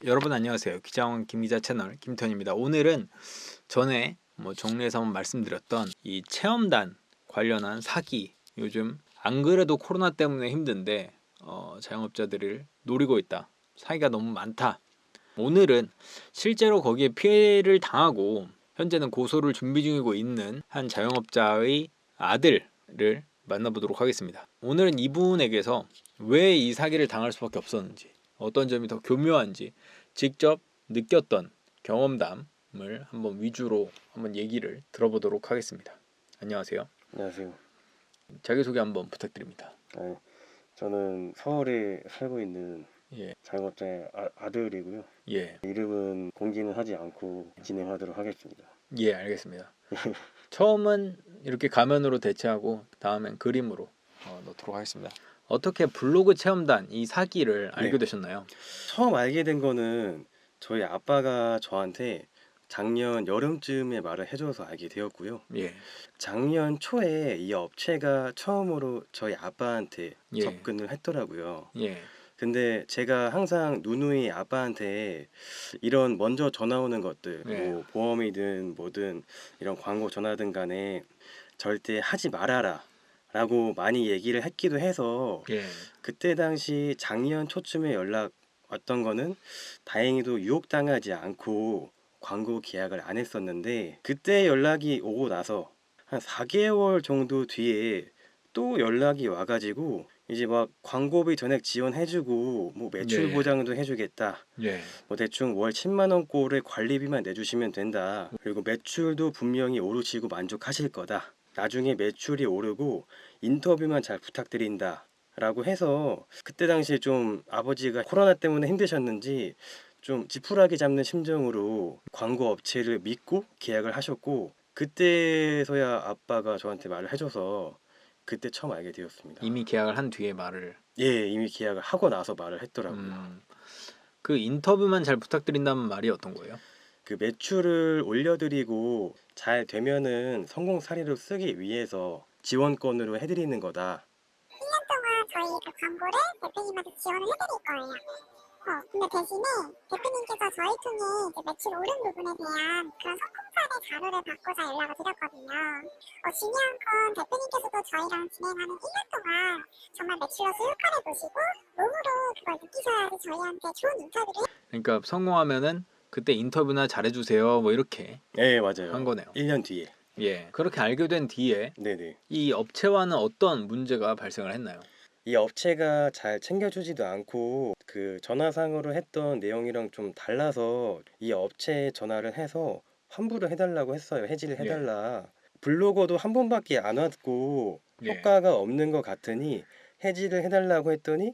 여러분 안녕하세요. 기자원 김기자 채널 김태현입니다. 오늘은 전에 정리해서 한번 말씀드렸던 이 체험단 관련한 사기, 요즘 안 그래도 코로나 때문에 힘든데 자영업자들을 노리고 있다, 사기가 너무 많다. 오늘은 실제로 거기에 피해를 당하고 현재는 고소를 준비 중이고 있는 한 자영업자의 아들을 만나보도록 하겠습니다. 오늘은 이분에게서 왜 이 사기를 당할 수밖에 없었는지, 어떤 점이 더 교묘한지 직접 느꼈던 경험담을 한번 위주로 한번 얘기를 들어보도록 하겠습니다. 안녕하세요. 안녕하세요. 자기소개 한번 부탁드립니다. 네, 저는 서울에 살고 있는 예, 자영업자의 아들이고요. 예, 이름은 공개는 하지 않고 진행하도록 하겠습니다. 예, 알겠습니다. 처음은 이렇게 가면으로 대체하고 다음엔 그림으로 넣도록 하겠습니다. 어떻게 블로그 체험단 이 사기를 알게 네. 되셨나요? 처음 알게 된 거는 저희 아빠가 저한테 작년 여름쯤에 말을 해줘서 알게 되었고요. 예, 작년 초에 이 업체가 처음으로 저희 아빠한테 예, 접근을 했더라고요. 예, 근데 제가 항상 누누이 아빠한테 이런 먼저 전화 오는 것들, 예, 뭐 보험이든 뭐든 이런 광고 전화든 간에 절대 하지 말아라 라고 많이 얘기를 했기도 해서, 예, 그때 당시 작년 초쯤에 연락 왔던 거는 다행히도 유혹당하지 않고 광고 계약을 안 했었는데, 그때 연락이 오고 나서 한 4개월 정도 뒤에 또 연락이 와가지고 이제 막 광고비 전액 지원해주고 뭐 매출 예, 보장도 해주겠다, 예, 뭐 대충 월 10만 원 꼴의 관리비만 내주시면 된다, 그리고 매출도 분명히 오르시고 만족하실 거다, 나중에 매출이 오르고 인터뷰만 잘 부탁드린다 라고 해서, 그때 당시에 좀 아버지가 코로나 때문에 힘드셨는지 좀 지푸라기 잡는 심정으로 광고 업체를 믿고 계약을 하셨고, 그때서야 아빠가 저한테 말을 해줘서 그때 처음 알게 되었습니다. 이미 계약을 한 뒤에 말을. 예, 이미 계약을 하고 나서 말을 했더라고요. 그 인터뷰만 잘 부탁드린다는 말이 어떤 거예요? 그 매출을 올려드리고 잘 되면은 성공 사례로 쓰기 위해서 지원권으로 해드리는 거다. 1년 동안 저희 그 광고를 대표님한테 지원을 해드릴 거예요. 근데 대신에 대표님께서 저희 통해 이제 매출 오른 부분에 대한 그런 성공사례 자료를 받고자 연락을 드렸거든요. 중요한 건 대표님께서도 저희랑 진행하는 1년 동안 정말 매출로서 효과를 보시고 몸으로 그걸 느끼셔야지 저희한테 좋은 인터뷰를 그러니까 성공하면은 그때 인터뷰나 잘해주세요, 뭐 이렇게 네, 한 맞아요. 거네요. 1년 뒤에. 예, 그렇게 알게 된 뒤에 네네. 이 업체와는 어떤 문제가 발생을 했나요? 이 업체가 잘 챙겨주지도 않고 그 전화상으로 했던 내용이랑 좀 달라서 이 업체에 전화를 해서 환불을 해달라고 했어요. 해지를 예, 해달라. 블로거도 한 번밖에 안 왔고 예, 효과가 없는 것 같으니 해지를 해달라고 했더니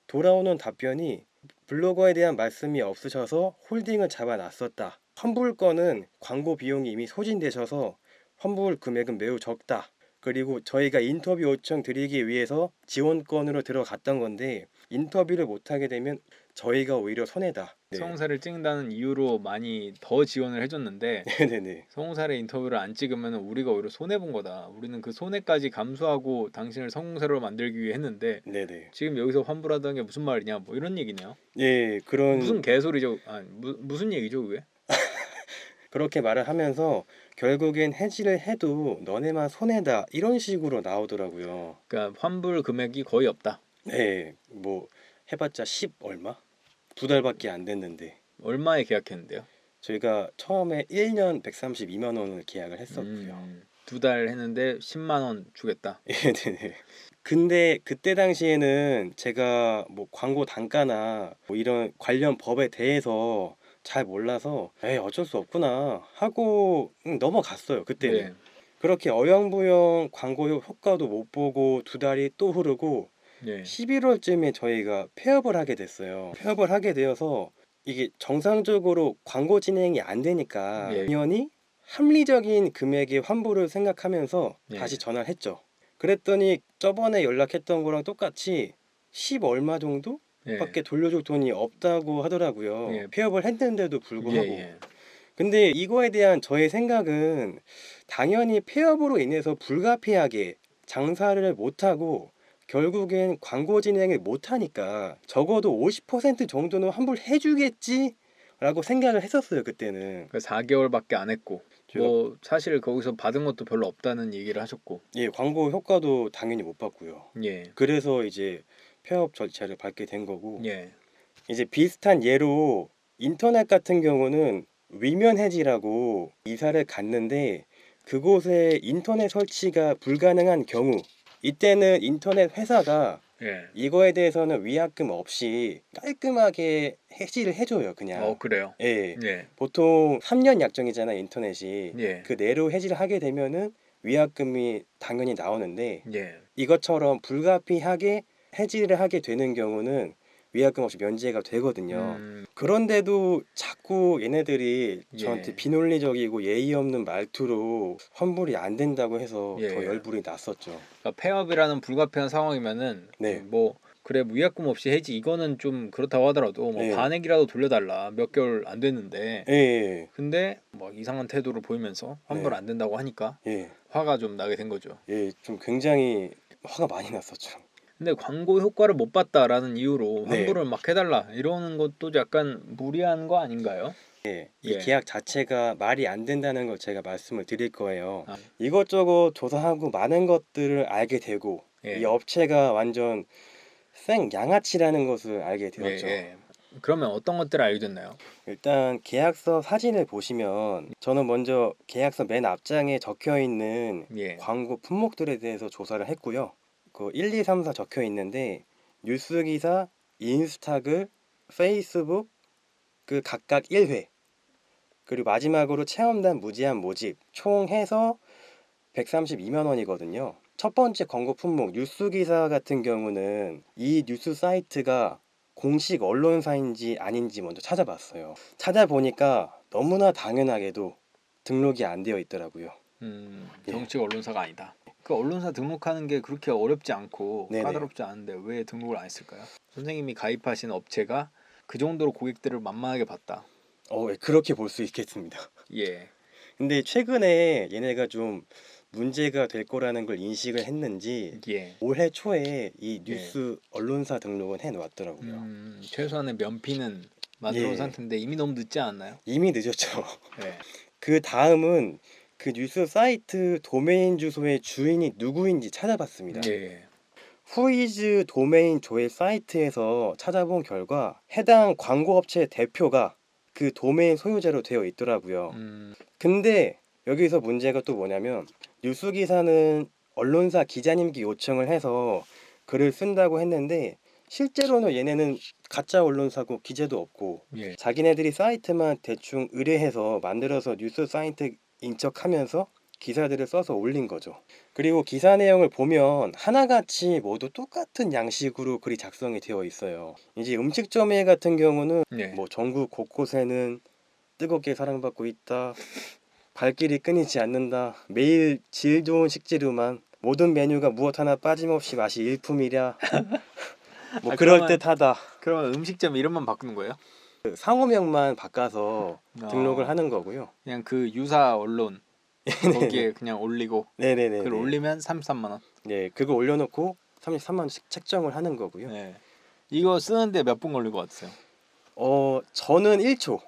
돌아오는 답변이 블로거에 대한 말씀이 없으셔서 홀딩을 잡아놨었다. 환불권은 광고 비용이 이미 소진되셔서 환불 금액은 매우 적다. 그리고 저희가 인터뷰 요청 드리기 위해서 지원권으로 들어갔던 건데 인터뷰를 못하게 되면 저희가 오히려 손해다. 네. 성공사를 찍는다는 이유로 많이 더 지원을 해줬는데 네네네. 성공사례 인터뷰를 안 찍으면 우리가 오히려 손해본 거다, 우리는 그 손해까지 감수하고 당신을 성공사례로 만들기 위해 했는데 네네. 지금 여기서 환불하다는 게 무슨 말이냐, 뭐 이런 얘기네요. 예, 그런 무슨 개소리죠? 무슨 얘기죠 그게? 그렇게 말을 하면서 결국엔 해지를 해도 너네만 손해다 이런 식으로 나오더라고요. 그러니까 환불 금액이 거의 없다. 네, 뭐 해봤자 10 얼마? 2달밖에 안 됐는데 얼마에 계약했는데요? 저희가 처음에 1년 132만 원을 계약을 했었고요. 2달 했는데 10만 원 주겠다. 예, 네네. 근데 그때 당시에는 제가 뭐 광고 단가나 뭐 이런 관련 법에 대해서 잘 몰라서 에이 어쩔 수 없구나 하고 넘어갔어요 그때는. 네. 그렇게 어영부영 광고 효과도 못 보고 2달이 또 흐르고 예. 11월쯤에 저희가 폐업을 하게 됐어요. 폐업을 하게 되어서 이게 정상적으로 광고 진행이 안 되니까 예. 당연히 합리적인 금액의 환불을 생각하면서 예. 다시 전화를 했죠. 그랬더니 저번에 연락했던 거랑 똑같이 10 얼마 정도? 예. 밖에 돌려줄 돈이 없다고 하더라고요. 예. 폐업을 했는데도 불구하고. 예. 근데 이거에 대한 저의 생각은 당연히 폐업으로 인해서 불가피하게 장사를 못하고 결국엔 광고 진행을 못하니까 적어도 50% 정도는 환불해주겠지 라고 생각을 했었어요 그때는. 그 4개월밖에 안 했고 제가- 뭐 사실 거기서 받은 것도 별로 없다는 얘기를 하셨고. 예, 광고 효과도 당연히 못 받고요. 예. 그래서 이제 폐업 절차를 밟게 된 거고, 예. 이제 비슷한 예로 인터넷 같은 경우는 위면 해지라고 이사를 갔는데 그곳에 인터넷 설치가 불가능한 경우, 이때는 인터넷 회사가 예. 이거에 대해서는 위약금 없이 깔끔하게 해지를 해줘요 그냥. 그래요. 예. 예. 보통 3년 약정이잖아요 인터넷이. 예. 그 내로 해지를 하게 되면은 위약금이 당연히 나오는데, 예. 이것처럼 불가피하게 해지를 하게 되는 경우는 위약금 없이 면제가 되거든요. 그런데도 자꾸 얘네들이 예. 저한테 비논리적이고 예의 없는 말투로 환불이 안 된다고 해서 예. 더 열불이 났었죠. 그러니까 폐업이라는 불가피한 상황이면은 네. 뭐 그래 뭐 위약금 없이 해지 이거는 좀 그렇다고 하더라도 뭐 네. 반액이라도 돌려달라 몇 개월 안 됐는데 예, 근데 뭐 이상한 태도를 보이면서 환불 네. 안 된다고 하니까 예, 화가 좀 나게 된 거죠. 예, 좀 굉장히 화가 많이 났었죠. 근데 광고 효과를 못 봤다라는 이유로 네. 환불을 막 해달라 이러는 것도 약간 무리한 거 아닌가요? 이 예. 계약 자체가 말이 안 된다는 걸 제가 말씀을 드릴 거예요. 아. 이것저것 조사하고 많은 것들을 알게 되고, 예. 이 업체가 완전 생 양아치라는 것을 알게 되었죠. 예. 그러면 어떤 것들을 알게 됐나요? 일단 계약서 사진을 보시면 저는 먼저 계약서 맨 앞장에 적혀 있는 예. 광고 품목들에 대해서 조사를 했고요. 그 1, 2, 3, 4 적혀 있는데 뉴스 기사, 인스타글, 페이스북 그 각각 1회, 그리고 마지막으로 체험단 무제한 모집 총 해서 132만 원이거든요. 첫 번째 광고 품목 뉴스 기사 같은 경우는 이 뉴스 사이트가 공식 언론사인지 아닌지 먼저 찾아봤어요. 찾아보니까 너무나 당연하게도 등록이 안 되어 있더라고요. 예. 정식 언론사가 아니다. 그 언론사 등록하는 게 그렇게 어렵지 않고 네네. 까다롭지 않은데 왜 등록을 안 했을까요? 선생님이 가입하신 업체가 그 정도로 고객들을 만만하게 봤다. 예, 그렇게 볼 수 있겠습니다. 예. 근데 최근에 얘네가 좀 문제가 될 거라는 걸 인식을 했는지 예. 올해 초에 이 뉴스 언론사 등록은 해놓았더라고요. 최소한의 면피는 만들어 놓은 예. 상태인데 이미 너무 늦지 않았나요? 이미 늦었죠. 예. 그 다음은 그 뉴스 사이트 도메인 주소의 주인이 누구인지 찾아봤습니다. 예. 후이즈 도메인 조회 사이트에서 찾아본 결과 해당 광고업체 대표가 그 도메인 소유자로 되어 있더라고요. 근데 여기서 문제가 또 뭐냐면 뉴스 기사는 언론사 기자님께 요청을 해서 글을 쓴다고 했는데 실제로는 얘네는 가짜 언론사고 기재도 없고 예. 자기네들이 사이트만 대충 의뢰해서 만들어서 뉴스 사이트 인척하면서 기사들을 써서 올린 거죠. 그리고 기사 내용을 보면 하나같이 모두 똑같은 양식으로 글이 작성이 되어 있어요. 이제 음식점회 같은 경우는 예. 뭐 전국 곳곳에는 뜨겁게 사랑받고 있다, 발길이 끊이지 않는다, 매일 질 좋은 식재료만, 모든 메뉴가 무엇 하나 빠짐없이 맛이 일품이랴, 뭐 아, 그럴듯하다. 그러면 음식점 이름만 바꾸는 거예요? 그 상호명만 바꿔서 등록을 하는 거고요. 그냥 그 유사 언론 거기에 그냥 올리고 네네네. 글 올리면 33만 원. 네, 그거 올려놓고 33만 원씩 책정을 하는 거고요. 네. 이거 쓰는데 몇 분 걸릴 것 같으세요? 저는 1초.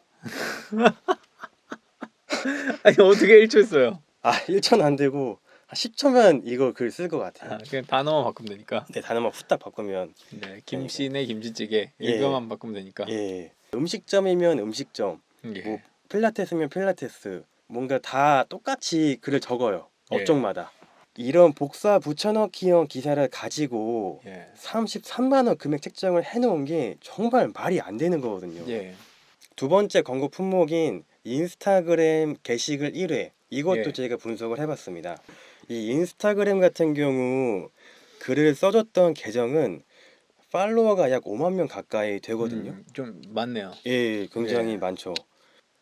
아니 어떻게 1초 써요? 1초는 안 되고 한 10초면 이거 글 쓸 것 같아요. 그냥 단어만 바꾸면 되니까. 네, 단어만 후딱 바꾸면. 네, 김씨네 김치찌개 예. 이거만 바꾸면 되니까. 예. 음식점이면 음식점, 예. 뭐 필라테스면 필라테스, 뭔가 다 똑같이 글을 적어요. 예. 업종마다. 이런 복사 붙여넣기형 기사를 가지고 예. 33만 원 금액 책정을 해놓은 게 정말 말이 안 되는 거거든요. 예. 두 번째 광고 품목인 인스타그램 게시글 1회, 이것도 예. 제가 분석을 해봤습니다. 이 인스타그램 같은 경우 글을 써줬던 계정은 팔로워가 약 5만 명 가까이 되거든요. 좀 많네요. 예, 굉장히 예. 많죠.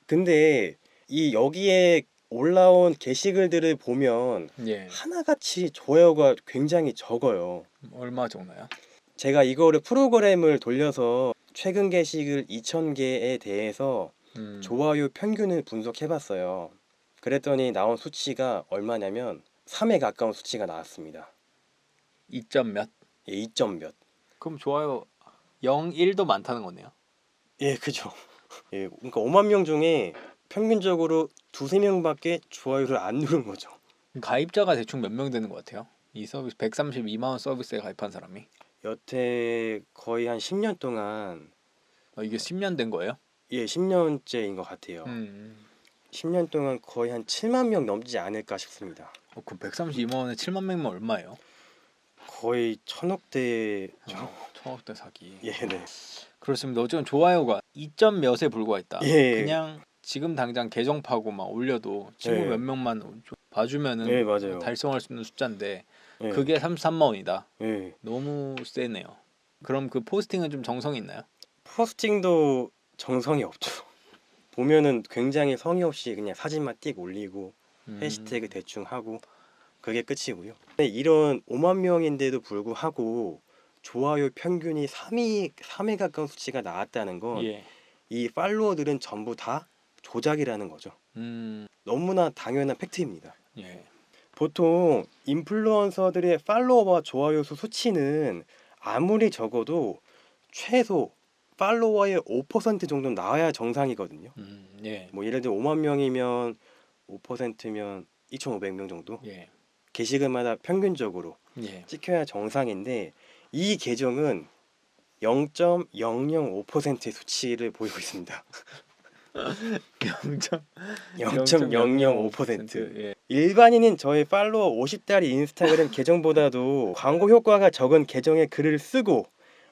근데 이 여기에 올라온 게시글들을 보면 예. 하나같이 좋아요가 굉장히 적어요. 얼마 정도나요? 제가 이거를 프로그램을 돌려서 최근 게시글 2,000개에 대해서 좋아요 평균을 분석해봤어요. 그랬더니 나온 수치가 얼마냐면 3에 가까운 수치가 나왔습니다. 2점 몇? 예, 2점 몇. 그럼 좋아요 0, 1도 많다는 거네요. 예, 그죠. 예, 그러니까 5만 명 중에 평균적으로 2~3명밖에 좋아요를 안 누른 거죠. 가입자가 대충 몇 명 되는 것 같아요? 이 서비스 132만 원 서비스에 가입한 사람이? 여태 거의 한 10년 동안 이게 10년 된 거예요? 예, 10년째인 것 같아요. 10년 동안 거의 한 7만 명 넘지 않을까 싶습니다. 그 132만 원에 7만 명이면 얼마예요? 거의 1000억대. 천억대 사기. 예, 네. 그렇습니다. 어쨌든 좋아요가 2점 몇에 불과했다. 예. 그냥 지금 당장 계정 파고 막 올려도 친구 예. 몇 명만 봐주면은 예, 맞아요. 달성할 수 있는 숫자인데 예. 그게 33만 원이다. 예. 너무 세네요. 그럼 그 포스팅은 좀 정성이 있나요? 포스팅도 정성이 없죠. 보면은 굉장히 성의 없이 그냥 사진만 띡 올리고 해시태그 대충 하고 그게 끝이고요. 근데 이런 5만 명인데도 불구하고 좋아요 평균이 3에 가까운 수치가 나왔다는 건 이 예. 팔로워들은 전부 다 조작이라는 거죠. 음. 너무나 당연한 팩트입니다. 예. 보통 인플루언서들의 팔로워와 좋아요 수 수치는 아무리 적어도 최소 팔로워의 5% 정도는 나와야 정상이거든요. 예. 뭐 예를 들어 5만 명이면 5%면 2,500명 정도 예. 게시글마다 평균적으로 예. 찍혀야 정상인데 이 계정은 0.005%의 수치를 보이고 있습니다. 0.005%. 예. 일반인인 저의 팔로워 50달이 인스타그램 계정보다도 광고 효과가 적은 계정에 글을 쓰고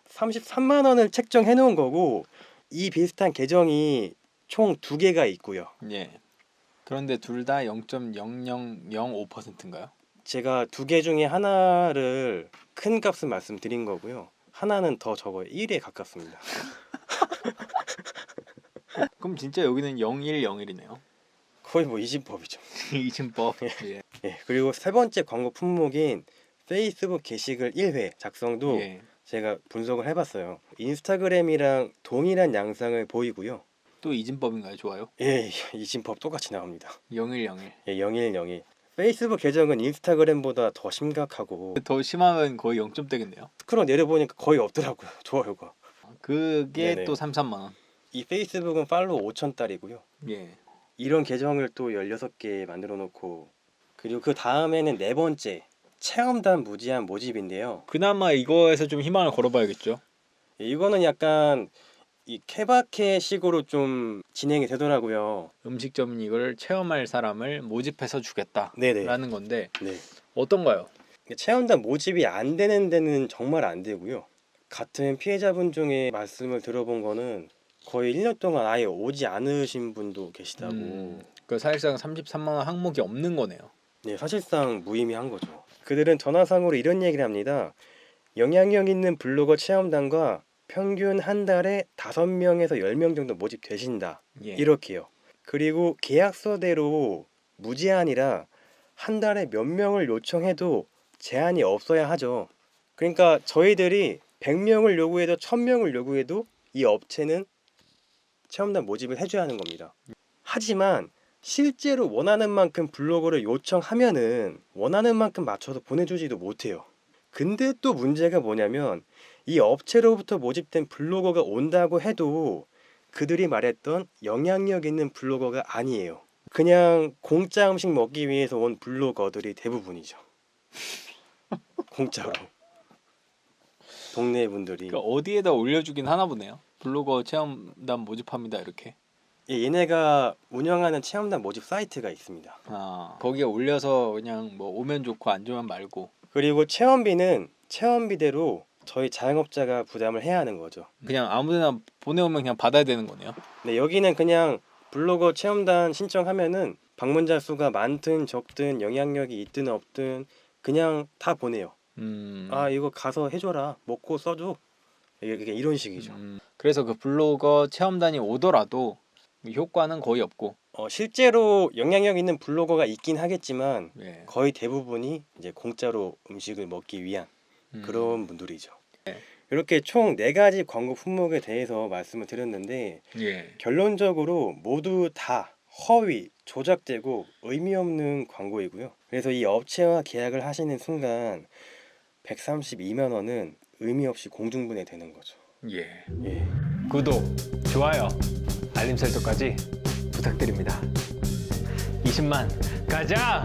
33만 원을 책정해 놓은 거고 이 비슷한 계정이 총 2개가 있고요. 예. 그런데 둘 다 0.0005%인가요? 제가 2개 중에 하나를 큰 값을 말씀드린 거고요. 하나는 더 적어요. 1에 가깝습니다. 그럼 진짜 여기는 0101이네요. 거의 뭐 이진법이죠. 이진법. 예. 예, 그리고 세 번째 광고 품목인 페이스북 게시글 1회 작성도 예. 제가 분석을 해봤어요. 인스타그램이랑 동일한 양상을 보이고요. 또 이진법인가요? 좋아요? 예, 이진법 똑같이 나옵니다. 0101. 예, 0101. 페이스북 계정은 인스타그램보다 더 심각하고 더 심하면 거의 0점대겠네요. 스크롤 내려보니까 거의 없더라고요. 좋아요가. 그게 네네. 또 33만 원. 이 페이스북은 팔로우 5,000달이고요. 예. 이런 계정을 또 16개 만들어 놓고 그리고 그 다음에는 네 번째 체험단 무제한 모집인데요. 그나마 이거에서 좀 희망을 걸어봐야겠죠. 이거는 약간 이 케바케식으로 좀 진행이 되더라고요. 음식점 이걸 체험할 사람을 모집해서 주겠다라는 네네. 건데 네. 어떤가요? 체험단 모집이 안 되는 데는 정말 안 되고요. 같은 피해자분 중에 말씀을 들어본 거는 거의 1년 동안 아예 오지 않으신 분도 계시다고. 그 사실상 33만 원 항목이 없는 거네요. 네, 사실상 무의미한 거죠. 그들은 전화상으로 이런 얘기를 합니다. 영향력 있는 블로거 체험단과 평균 한 달에 5명에서 10명 정도 모집되신다. 예. 이렇게요. 그리고 계약서대로 무제한이라 한 달에 몇 명을 요청해도 제한이 없어야 하죠. 그러니까 저희들이 100명을 요구해도 1000명을 요구해도 이 업체는 체험단 모집을 해줘야 하는 겁니다. 하지만 실제로 원하는 만큼 블로거를 요청하면은 원하는 만큼 맞춰서 보내주지도 못해요. 근데 또 문제가 뭐냐면 이 업체로부터 모집된 블로거가 온다고 해도 그들이 말했던 영향력 있는 블로거가 아니에요. 그냥 공짜 음식 먹기 위해서 온 블로거들이 대부분이죠. 공짜로. 동네 분들이. 그러니까 어디에다 올려주긴 하나 보네요. 블로거 체험단 모집합니다 이렇게. 예, 얘네가 운영하는 체험단 모집 사이트가 있습니다. 거기에 올려서 그냥 뭐 오면 좋고 안 좋으면 말고. 그리고 체험비는 체험비대로 저희 자영업자가 부담을 해야 하는 거죠. 그냥 아무데나 보내오면 그냥 받아야 되는 거네요. 네, 여기는 그냥 블로거 체험단 신청하면은 방문자 수가 많든 적든 영향력이 있든 없든 그냥 다 보내요. 아, 이거 가서 해줘라, 먹고 써줘, 이런 식이죠. 그래서 그 블로거 체험단이 오더라도 효과는 거의 없고. 실제로 영향력 있는 블로거가 있긴 하겠지만 예. 거의 대부분이 이제 공짜로 음식을 먹기 위한 그런 분들이죠. 네. 이렇게 총 4가지 광고 품목에 대해서 말씀을 드렸는데 예. 결론적으로 모두 다 허위, 조작되고 의미 없는 광고이고요. 그래서 이 업체와 계약을 하시는 순간 132만 원은 의미 없이 공중분해 되는 거죠. 예. 예. 구독, 좋아요, 알림 설정까지 부탁드립니다. 20만 가자!